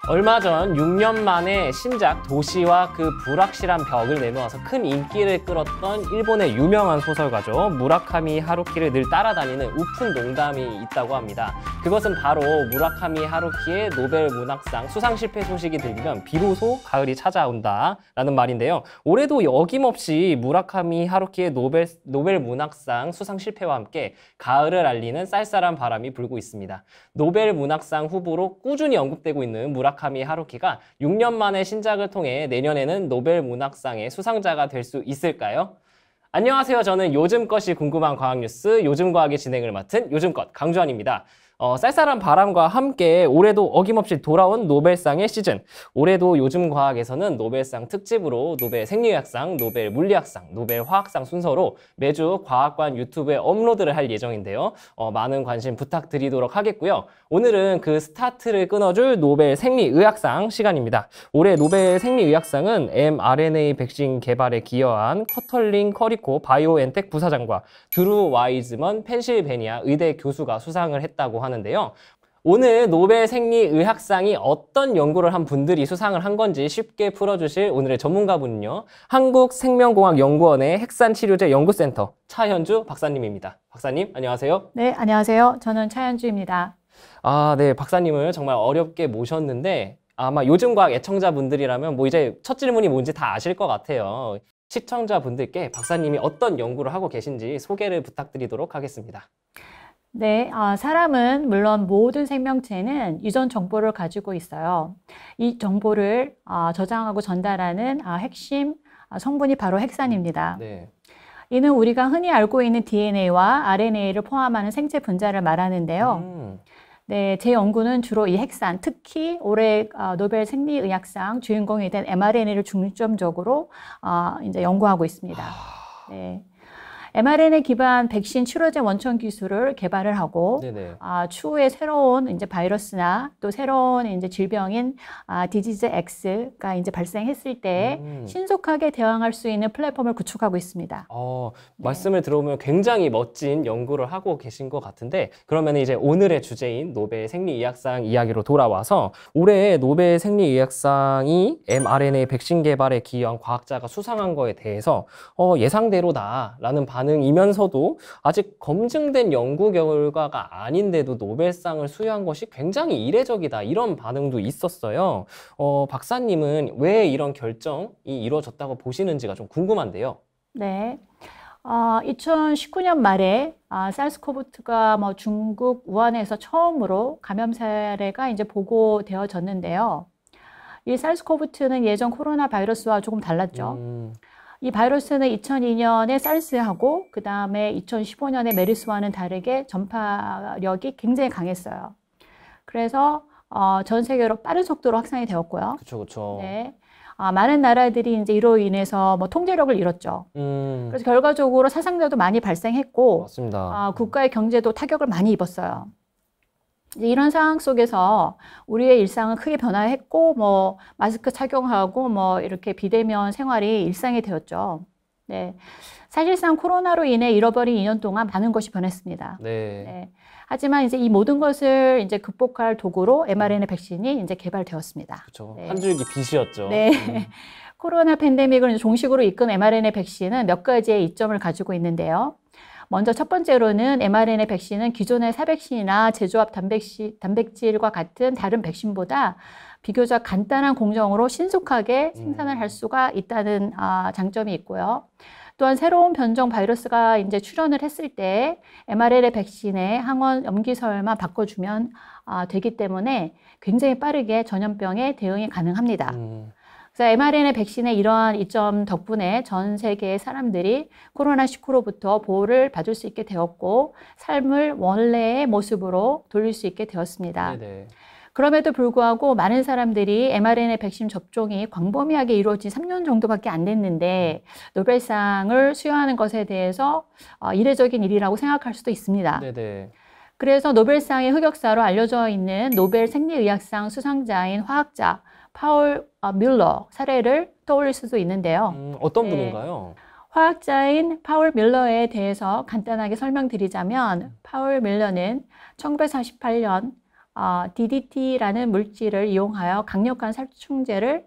얼마 전 6년 만에 신작 도시와 그 불확실한 벽을 내놓아서 큰 인기를 끌었던 일본의 유명한 소설가죠. 무라카미 하루키를 늘 따라다니는 우픈 농담이 있다고 합니다. 그것은 바로 무라카미 하루키의 노벨 문학상 수상 실패 소식이 들리면 비로소 가을이 찾아온다 라는 말인데요. 올해도 어김없이 무라카미 하루키의 노벨 문학상 수상 실패와 함께 가을을 알리는 쌀쌀한 바람이 불고 있습니다. 노벨 문학상 후보로 꾸준히 언급되고 있는 무라카미 하루키가 6년 만에 신작을 통해 내년에는 노벨 문학상의 수상자가 될 수 있을까요? 안녕하세요. 저는 요즘 것이 궁금한 과학 뉴스 요즘 과학의 진행을 맡은 요즘것 강주환입니다. 쌀쌀한 바람과 함께 올해도 어김없이 돌아온 노벨상의 시즌. 올해도 요즘 과학에서는 노벨상 특집으로 노벨 생리의학상, 노벨 물리학상, 노벨 화학상 순서로 매주 과학관 유튜브에 업로드를 할 예정인데요. 많은 관심 부탁드리도록 하겠고요. 오늘은 그 스타트를 끊어줄 노벨 생리의학상 시간입니다. 올해 노벨 생리의학상은 mRNA 백신 개발에 기여한 커털린 커리코 바이오엔텍 부사장과 드루 와이즈먼 펜실베니아 의대 교수가 수상을 했다고 하는데요. 오늘 노벨 생리의학상이 어떤 연구를 한 분들이 수상을 한 건지 쉽게 풀어주실 오늘의 전문가분은요. 한국생명공학연구원의 핵산치료제 연구센터 차현주 박사님입니다. 박사님, 안녕하세요. 네, 안녕하세요. 저는 차현주입니다. 네, 박사님을 정말 어렵게 모셨는데 아마 요즘 과학 애청자분들이라면 뭐 이제 첫 질문이 뭔지 다 아실 것 같아요. 시청자분들께 박사님이 어떤 연구를 하고 계신지 소개를 부탁드리도록 하겠습니다. 네, 사람은 물론 모든 생명체는 유전 정보를 가지고 있어요. 이 정보를 저장하고 전달하는 핵심 성분이 바로 핵산입니다. 네. 이는 우리가 흔히 알고 있는 DNA와 RNA를 포함하는 생체 분자를 말하는데요. 네, 제 연구는 주로 이 핵산, 특히 올해 노벨 생리의학상 주인공이 된 mRNA를 중점적으로 이제 연구하고 있습니다. 네. mRNA 기반 백신 치료제 원천 기술을 개발을 하고 추후에 새로운 이제 바이러스나 또 새로운 이제 질병인 디지즈 X가 이제 발생했을 때 신속하게 대응할 수 있는 플랫폼을 구축하고 있습니다. 말씀을 들어보면 굉장히 멋진 연구를 하고 계신 것 같은데 그러면 이제 오늘의 주제인 노벨 생리의학상 이야기로 돌아와서 올해 노벨 생리의학상이 mRNA 백신 개발에 기여한 과학자가 수상한 거에 대해서 예상대로다라는 반응이면서도 아직 검증된 연구 결과가 아닌데도 노벨상을 수여한 것이 굉장히 이례적이다 이런 반응도 있었어요. 박사님은 왜 이런 결정이 이루어졌다고 보시는지가 좀 궁금한데요. 네. 2019년 말에 사르스코브2가 중국 우한에서 처음으로 감염 사례가 이제 보고되어졌는데요. 이 사르스코브2는 예전 코로나 바이러스와 조금 달랐죠. 이 바이러스는 2002년에 사르스하고 그 다음에 2015년에 메르스와는 다르게 전파력이 굉장히 강했어요. 그래서 전 세계로 빠른 속도로 확산이 되었고요. 그렇죠. 네. 많은 나라들이 이제 이로 인해서 통제력을 잃었죠. 그래서 결과적으로 사상자도 많이 발생했고, 맞습니다. 국가의 경제도 타격을 많이 입었어요. 이런 상황 속에서 우리의 일상은 크게 변화했고, 마스크 착용하고, 이렇게 비대면 생활이 일상이 되었죠. 네. 사실상 코로나로 인해 잃어버린 2년 동안 많은 것이 변했습니다. 네. 하지만 이제 이 모든 것을 이제 극복할 도구로 mRNA 백신이 이제 개발되었습니다. 그렇죠. 네. 한 줄기 빛이었죠. 네. 코로나 팬데믹을 종식으로 이끈 mRNA 백신은 몇 가지의 이점을 가지고 있는데요. 먼저 첫 번째로는 mRNA 백신은 기존의 사백신이나 제조합 단백질과 같은 다른 백신보다 비교적 간단한 공정으로 신속하게 생산을 할 수가 있다는 장점이 있고요. 또한 새로운 변종 바이러스가 이제 출현을 했을 때 mRNA 백신의 항원 염기설만 바꿔주면 되기 때문에 굉장히 빠르게 전염병에 대응이 가능합니다. 그래서 mRNA 백신의 이러한 이점 덕분에 전 세계의 사람들이 코로나19로부터 보호를 받을 수 있게 되었고 삶을 원래의 모습으로 돌릴 수 있게 되었습니다. 네네. 그럼에도 불구하고 많은 사람들이 mRNA 백신 접종이 광범위하게 이루어진 3년 정도밖에 안 됐는데 노벨상을 수여하는 것에 대해서 이례적인 일이라고 생각할 수도 있습니다. 네네. 그래서 노벨상의 흑역사로 알려져 있는 노벨 생리의학상 수상자인 화학자 파울 뮬러 사례를 떠올릴 수도 있는데요. 어떤 분인가요? 화학자인 파울 뮬러에 대해서 간단하게 설명드리자면 파울 뮬러는 1948년 DDT라는 물질을 이용하여 강력한 살충제를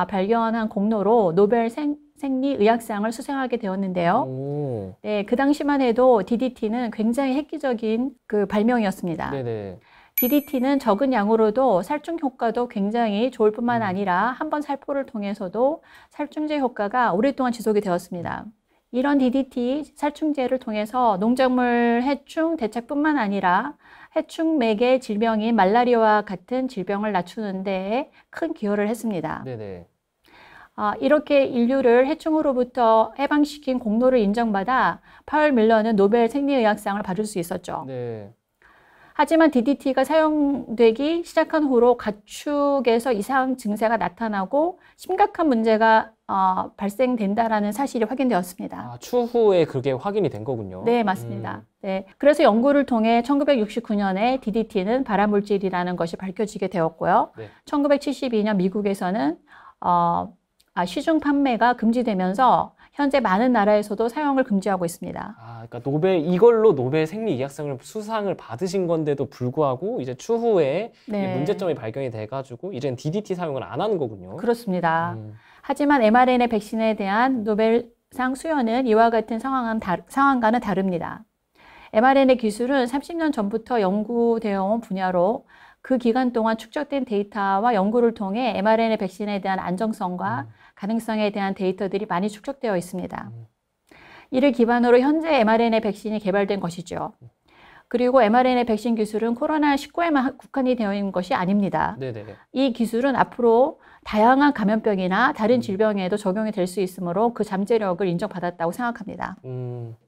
발견한 공로로 노벨 생리의학상을 수상하게 되었는데요. 오. 네, 그 당시만 해도 DDT는 굉장히 획기적인 그 발명이었습니다. 네네. DDT는 적은 양으로도 살충 효과도 굉장히 좋을 뿐만 아니라 한 번 살포를 통해서도 살충제 효과가 오랫동안 지속이 되었습니다. 이런 DDT 살충제를 통해서 농작물 해충 대책뿐만 아니라 해충 매개 질병인 말라리아와 같은 질병을 낮추는 데 큰 기여를 했습니다. 네네. 이렇게 인류를 해충으로부터 해방시킨 공로를 인정받아 파월 밀러는 노벨 생리의학상을 받을 수 있었죠. 네. 하지만 DDT가 사용되기 시작한 후로 가축에서 이상 증세가 나타나고 심각한 문제가 발생된다라는 사실이 확인되었습니다. 추후에 그게 확인이 된 거군요. 네, 맞습니다. 네, 그래서 연구를 통해 1969년에 DDT는 발암물질이라는 것이 밝혀지게 되었고요. 네. 1972년 미국에서는 시중 판매가 금지되면서 현재 많은 나라에서도 사용을 금지하고 있습니다. 그러니까 이걸로 노벨 생리의학상을 수상을 받으신 건데도 불구하고 이제 추후에 네. 문제점이 발견이 돼가지고 이제는 DDT 사용을 안 하는 거군요. 그렇습니다. 하지만 mRNA 백신에 대한 노벨상 수여는 이와 같은 상황과는 다릅니다. mRNA 기술은 30년 전부터 연구되어 온 분야로 그 기간 동안 축적된 데이터와 연구를 통해 mRNA 백신에 대한 안정성과 가능성에 대한 데이터들이 많이 축적되어 있습니다. 이를 기반으로 현재 mRNA 백신이 개발된 것이죠. 그리고 mRNA 백신 기술은 코로나19에만 국한이 되어 있는 것이 아닙니다. 네네. 이 기술은 앞으로 다양한 감염병이나 다른 질병에도 적용이 될 수 있으므로 그 잠재력을 인정받았다고 생각합니다.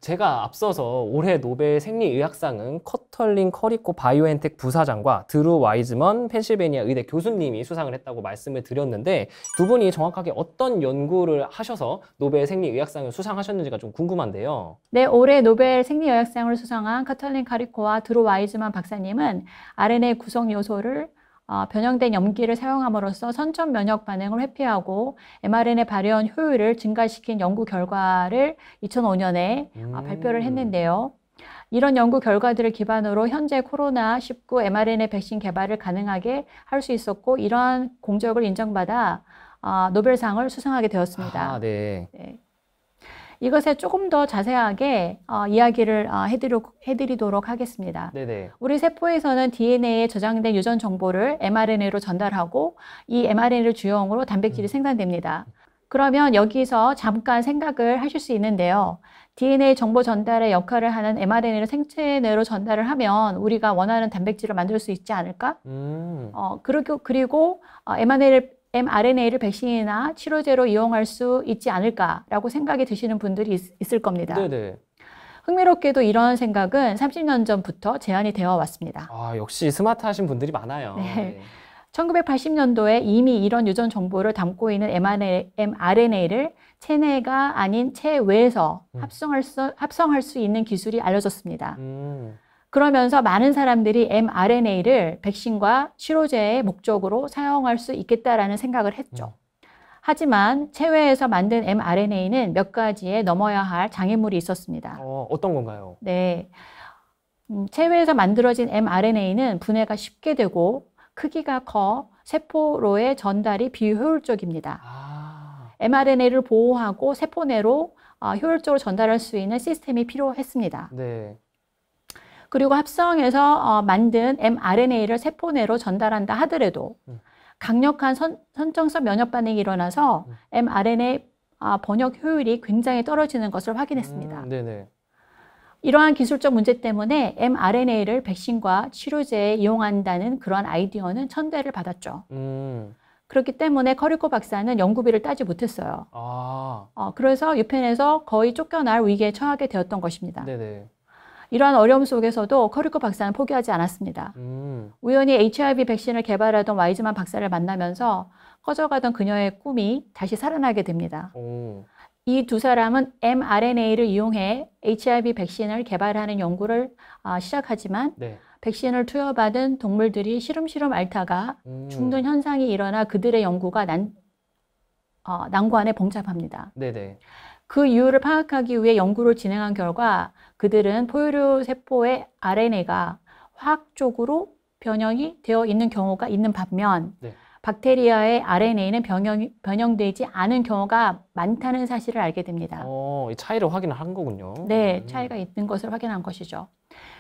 제가 앞서서 올해 노벨 생리의학상은 커털린 커리코 바이오엔텍 부사장과 드루 와이즈먼 펜실베니아 의대 교수님이 수상을 했다고 말씀을 드렸는데 두 분이 정확하게 어떤 연구를 하셔서 노벨 생리의학상을 수상하셨는지가 좀 궁금한데요. 네, 올해 노벨 생리의학상을 수상한 커털린 카리코와 드루 와이즈먼 박사님은 RNA 구성 요소를 변형된 염기를 사용함으로써 선천 면역 반응을 회피하고 mRNA 발현 효율을 증가시킨 연구 결과를 2005년에 발표를 했는데요. 이런 연구 결과들을 기반으로 현재 코로나19 mRNA 백신 개발을 가능하게 할 수 있었고 이러한 공적을 인정받아 노벨상을 수상하게 되었습니다. 네. 네. 이것에 조금 더 자세하게 이야기를 해드리도록 하겠습니다. 네네. 우리 세포에서는 DNA에 저장된 유전 정보를 mRNA로 전달하고 이 mRNA를 주용으로 단백질이 생산됩니다. 그러면 여기서 잠깐 생각을 하실 수 있는데요. DNA 정보 전달의 역할을 하는 mRNA를 생체 내로 전달을 하면 우리가 원하는 단백질을 만들 수 있지 않을까? 그리고 mRNA를 백신이나 치료제로 이용할 수 있지 않을까라고 생각이 드시는 분들이 있을 겁니다. 네네. 흥미롭게도 이런 생각은 30년 전부터 제안이 되어 왔습니다. 역시 스마트하신 분들이 많아요. 네. 1980년도에 이미 이런 유전 정보를 담고 있는 mRNA를 체내가 아닌 체외에서 합성할 수 있는 기술이 알려졌습니다. 그러면서 많은 사람들이 mRNA를 백신과 치료제의 목적으로 사용할 수 있겠다라는 생각을 했죠. 하지만 체외에서 만든 mRNA는 몇 가지에 넘어야 할 장애물이 있었습니다. 어떤 건가요? 네, 체외에서 만들어진 mRNA는 분해가 쉽게 되고 크기가 커 세포로의 전달이 비효율적입니다. mRNA를 보호하고 세포 내로 효율적으로 전달할 수 있는 시스템이 필요했습니다. 네. 그리고 합성해서 만든 mRNA를 세포 내로 전달한다 하더라도 강력한 선정성 면역 반응이 일어나서 mRNA 번역 효율이 굉장히 떨어지는 것을 확인했습니다. 네네. 이러한 기술적 문제 때문에 mRNA를 백신과 치료제에 이용한다는 그런 아이디어는 천대를 받았죠. 그렇기 때문에 커리코 박사는 연구비를 따지 못했어요. 그래서 유펜에서 거의 쫓겨날 위기에 처하게 되었던 것입니다. 네네. 이러한 어려움 속에서도 커리코 박사는 포기하지 않았습니다. 우연히 HIV 백신을 개발하던 와이즈만 박사를 만나면서 꺼져가던 그녀의 꿈이 다시 살아나게 됩니다. 이 두 사람은 mRNA를 이용해 HIV 백신을 개발하는 연구를 시작하지만 네. 백신을 투여받은 동물들이 시름시름 앓다가 죽는 현상이 일어나 그들의 연구가 난관에 봉착합니다. 네네. 그 이유를 파악하기 위해 연구를 진행한 결과 그들은 포유류 세포의 RNA가 화학적으로 변형이 되어 있는 경우가 있는 반면 네. 박테리아의 RNA는 변형되지 않은 경우가 많다는 사실을 알게 됩니다. 이 차이를 확인을 한 거군요. 네, 차이가 있는 것을 확인한 것이죠.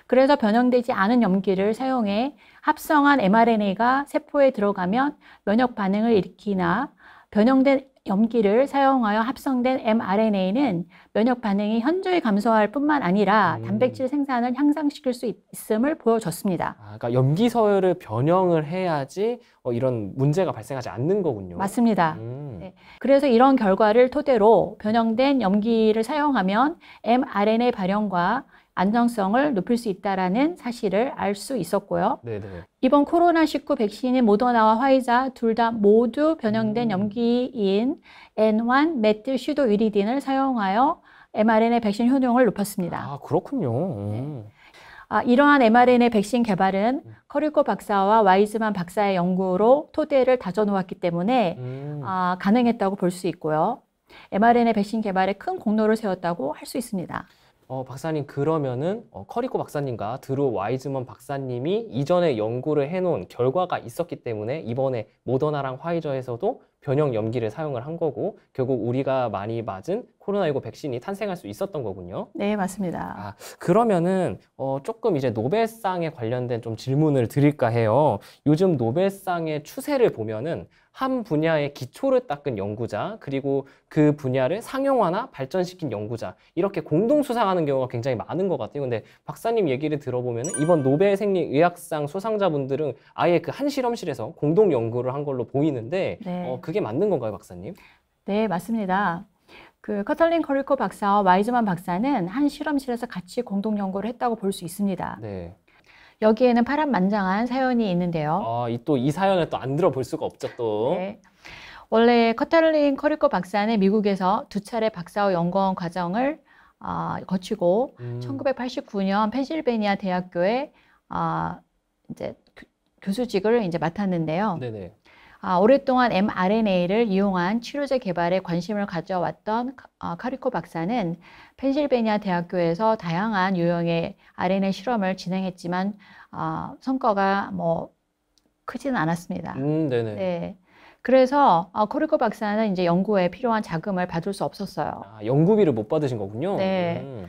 그래서 변형되지 않은 염기를 사용해 합성한 mRNA가 세포에 들어가면 면역 반응을 일으키나 변형된 염기를 사용하여 합성된 mRNA는 면역 반응이 현저히 감소할 뿐만 아니라 단백질 생산을 향상시킬 수 있음을 보여줬습니다. 그러니까 염기 서열을 변형을 해야지 이런 문제가 발생하지 않는 거군요. 맞습니다. 네. 그래서 이런 결과를 토대로 변형된 염기를 사용하면 mRNA 발현과 안정성을 높일 수 있다는 사실을 알 수 있었고요. 네네. 이번 코로나19 백신인 모더나와 화이자 둘 다 모두 변형된 염기인 N1 메틸 슈도위리딘을 사용하여 mRNA 백신 효능을 높였습니다. 그렇군요. 이러한 mRNA 백신 개발은 커리코 박사와 와이즈만 박사의 연구로 토대를 다져놓았기 때문에 가능했다고 볼 수 있고요. mRNA 백신 개발에 큰 공로를 세웠다고 할 수 있습니다. 박사님, 그러면은 커리코 박사님과 드루 와이즈먼 박사님이 이전에 연구를 해놓은 결과가 있었기 때문에 이번에 모더나랑 화이저에서도 변형 염기를 사용을 한 거고 결국 우리가 많이 맞은 코로나19 백신이 탄생할 수 있었던 거군요. 네, 맞습니다. 그러면은 조금 이제 노벨상에 관련된 좀 질문을 드릴까 해요. 요즘 노벨상의 추세를 보면은 한 분야의 기초를 닦은 연구자, 그리고 그 분야를 상용화나 발전시킨 연구자, 이렇게 공동 수상하는 경우가 굉장히 많은 것 같아요. 근데 박사님 얘기를 들어보면 이번 노벨 생리의학상 수상자분들은 아예 그 한 실험실에서 공동 연구를 한 걸로 보이는데 네. 그게 맞는 건가요, 박사님? 네, 맞습니다. 그 커털린 커리코 박사와 와이즈만 박사는 한 실험실에서 같이 공동 연구를 했다고 볼 수 있습니다. 네. 여기에는 파란만장한 사연이 있는데요. 또 이 사연을 또 안 들어볼 수가 없죠, 또. 네. 원래 커털린 커리코 박사는 미국에서 2차례 박사후 연구원 과정을 거치고 1989년 펜실베니아 대학교에 이제 교수직을 이제 맡았는데요. 네네. 오랫동안 mRNA를 이용한 치료제 개발에 관심을 가져왔던 카리코 박사는 펜실베니아 대학교에서 다양한 유형의 RNA 실험을 진행했지만 성과가 크지는 않았습니다. 네네. 네. 그래서 카리코 박사는 이제 연구에 필요한 자금을 받을 수 없었어요. 연구비를 못 받으신 거군요. 네.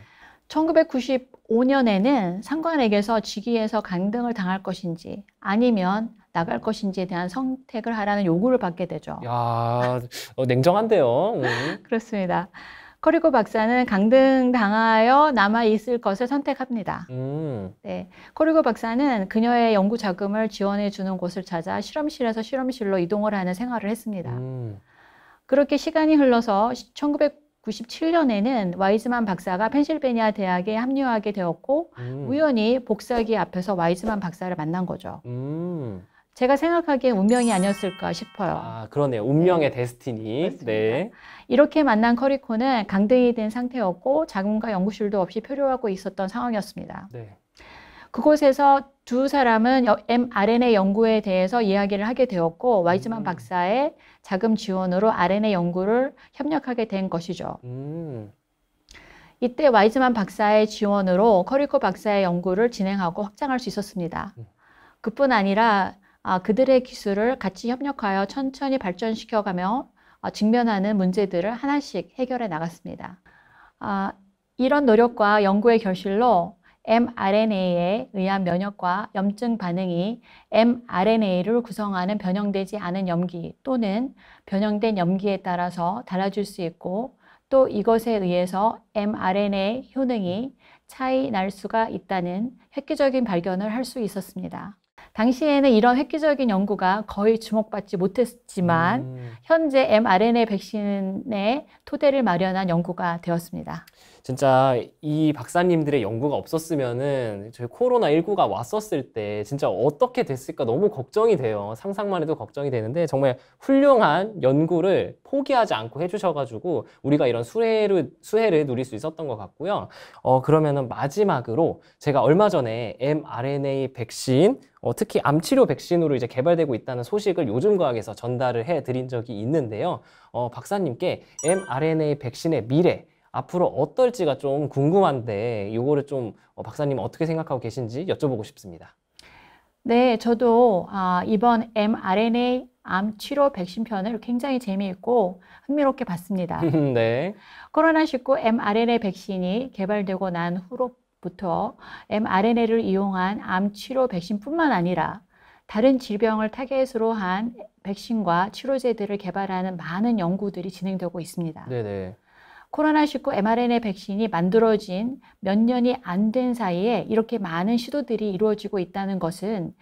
1995년에는 상관에게서 직위에서 강등을 당할 것인지 아니면 나갈 것인지에 대한 선택을 하라는 요구를 받게 되죠. 야, 냉정한데요. 그렇습니다. 커리코 박사는 강등당하여 남아있을 것을 선택합니다. 네. 커리코 박사는 그녀의 연구 자금을 지원해 주는 곳을 찾아 실험실에서 실험실로 이동을 하는 생활을 했습니다. 그렇게 시간이 흘러서 1997년에는 와이즈만 박사가 펜실베니아 대학에 합류하게 되었고 우연히 복사기 앞에서 와이즈만 박사를 만난 거죠. 제가 생각하기엔 운명이 아니었을까 싶어요. 그러네요. 운명의 데스티니. 네. 이렇게 만난 커리코는 강등이 된 상태였고 자금과 연구실도 없이 표류하고 있었던 상황이었습니다. 네. 그곳에서 두 사람은 mRNA 연구에 대해서 이야기를 하게 되었고 와이즈만 박사의 자금 지원으로 RNA 연구를 협력하게 된 것이죠. 이때 와이즈만 박사의 지원으로 커리코 박사의 연구를 진행하고 확장할 수 있었습니다. 그뿐 아니라 그들의 기술을 같이 협력하여 천천히 발전시켜가며 직면하는 문제들을 하나씩 해결해 나갔습니다. 이런 노력과 연구의 결실로 mRNA에 의한 면역과 염증 반응이 mRNA를 구성하는 변형되지 않은 염기 또는 변형된 염기에 따라서 달라질 수 있고 또 이것에 의해서 mRNA 효능이 차이 날 수가 있다는 획기적인 발견을 할 수 있었습니다. 당시에는 이런 획기적인 연구가 거의 주목받지 못했지만 현재 mRNA 백신의 토대를 마련한 연구가 되었습니다. 진짜 이 박사님들의 연구가 없었으면은 저희 코로나19가 왔었을 때 진짜 어떻게 됐을까 너무 걱정이 돼요. 상상만 해도 걱정이 되는데 정말 훌륭한 연구를 포기하지 않고 해주셔가지고 우리가 이런 수혜를 누릴 수 있었던 것 같고요. 그러면은 마지막으로 제가 얼마 전에 mRNA 백신 특히 암치료 백신으로 이제 개발되고 있다는 소식을 요즘과학에서 전달을 해드린 적이 있는데요. 박사님께 mRNA 백신의 미래 앞으로 어떨지가 좀 궁금한데 이거를 좀 박사님 어떻게 생각하고 계신지 여쭤보고 싶습니다. 네, 저도 이번 mRNA 암 치료 백신 편을 굉장히 재미있고 흥미롭게 봤습니다. 네. 코로나19 mRNA 백신이 개발되고 난 후로부터 mRNA를 이용한 암 치료 백신뿐만 아니라 다른 질병을 타겟으로 한 백신과 치료제들을 개발하는 많은 연구들이 진행되고 있습니다. 네네. 코로나19 mRNA 백신이 만들어진 몇 년이 안 된 사이에 이렇게 많은 시도들이 이루어지고 있다는 것은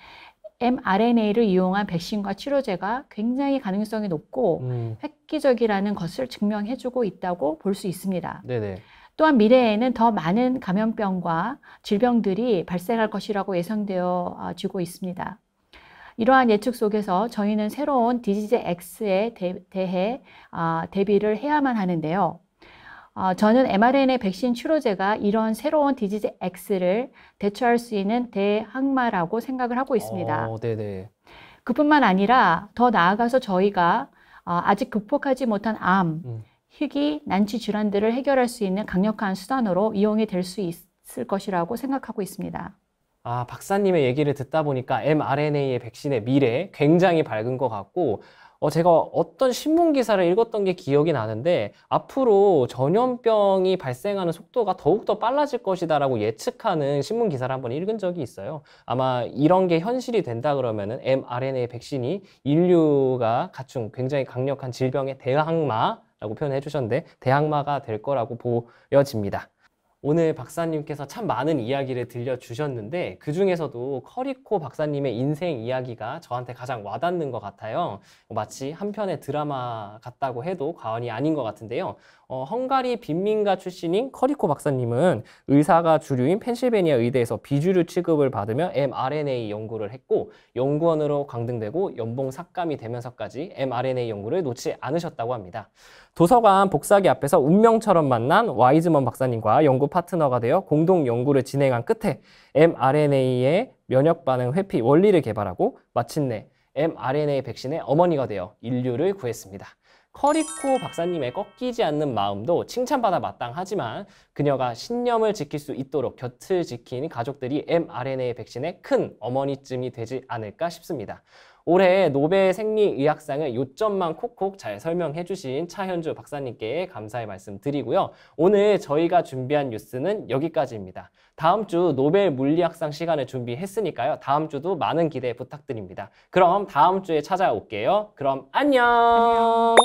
mRNA를 이용한 백신과 치료제가 굉장히 가능성이 높고 획기적이라는 것을 증명해주고 있다고 볼 수 있습니다. 네네. 또한 미래에는 더 많은 감염병과 질병들이 발생할 것이라고 예상되어지고 있습니다. 이러한 예측 속에서 저희는 새로운 디지즈 X에 대해 대비를 해야만 하는데요. 저는 mRNA 백신 치료제가 이런 새로운 디지즈 X를 대처할 수 있는 대항마라고 생각을 하고 있습니다. 네네. 그뿐만 아니라 더 나아가서 저희가 아직 극복하지 못한 암, 희귀, 난치 질환들을 해결할 수 있는 강력한 수단으로 이용이 될 수 있을 것이라고 생각하고 있습니다. 박사님의 얘기를 듣다 보니까 mRNA의 백신의 미래 굉장히 밝은 것 같고, 제가 어떤 신문 기사를 읽었던 게 기억이 나는데, 앞으로 전염병이 발생하는 속도가 더욱더 빨라질 것이다라고 예측하는 신문 기사를 한번 읽은 적이 있어요. 아마 이런 게 현실이 된다 그러면은 mRNA 백신이 인류가 갖춘 굉장히 강력한 질병의 대항마라고 표현해 주셨는데, 대항마가 될 거라고 보여집니다. 오늘 박사님께서 참 많은 이야기를 들려주셨는데 그 중에서도 커리코 박사님의 인생 이야기가 저한테 가장 와닿는 것 같아요. 마치 한 편의 드라마 같다고 해도 과언이 아닌 것 같은데요. 헝가리 빈민가 출신인 커리코 박사님은 의사가 주류인 펜실베니아 의대에서 비주류 취급을 받으며 mRNA 연구를 했고 연구원으로 강등되고 연봉 삭감이 되면서까지 mRNA 연구를 놓지 않으셨다고 합니다. 도서관 복사기 앞에서 운명처럼 만난 와이즈먼 박사님과 연구 파트너가 되어 공동 연구를 진행한 끝에 mRNA의 면역 반응 회피 원리를 개발하고 마침내 mRNA 백신의 어머니가 되어 인류를 구했습니다. 커리코 박사님의 꺾이지 않는 마음도 칭찬받아 마땅하지만 그녀가 신념을 지킬 수 있도록 곁을 지킨 가족들이 mRNA 백신의 큰 어머니쯤이 되지 않을까 싶습니다. 올해 노벨 생리의학상을 요점만 콕콕 잘 설명해 주신 차현주 박사님께 감사의 말씀 드리고요. 오늘 저희가 준비한 뉴스는 여기까지입니다. 다음 주 노벨 물리학상 시간을 준비했으니까요. 다음 주도 많은 기대 부탁드립니다. 그럼 다음 주에 찾아올게요. 그럼 안녕.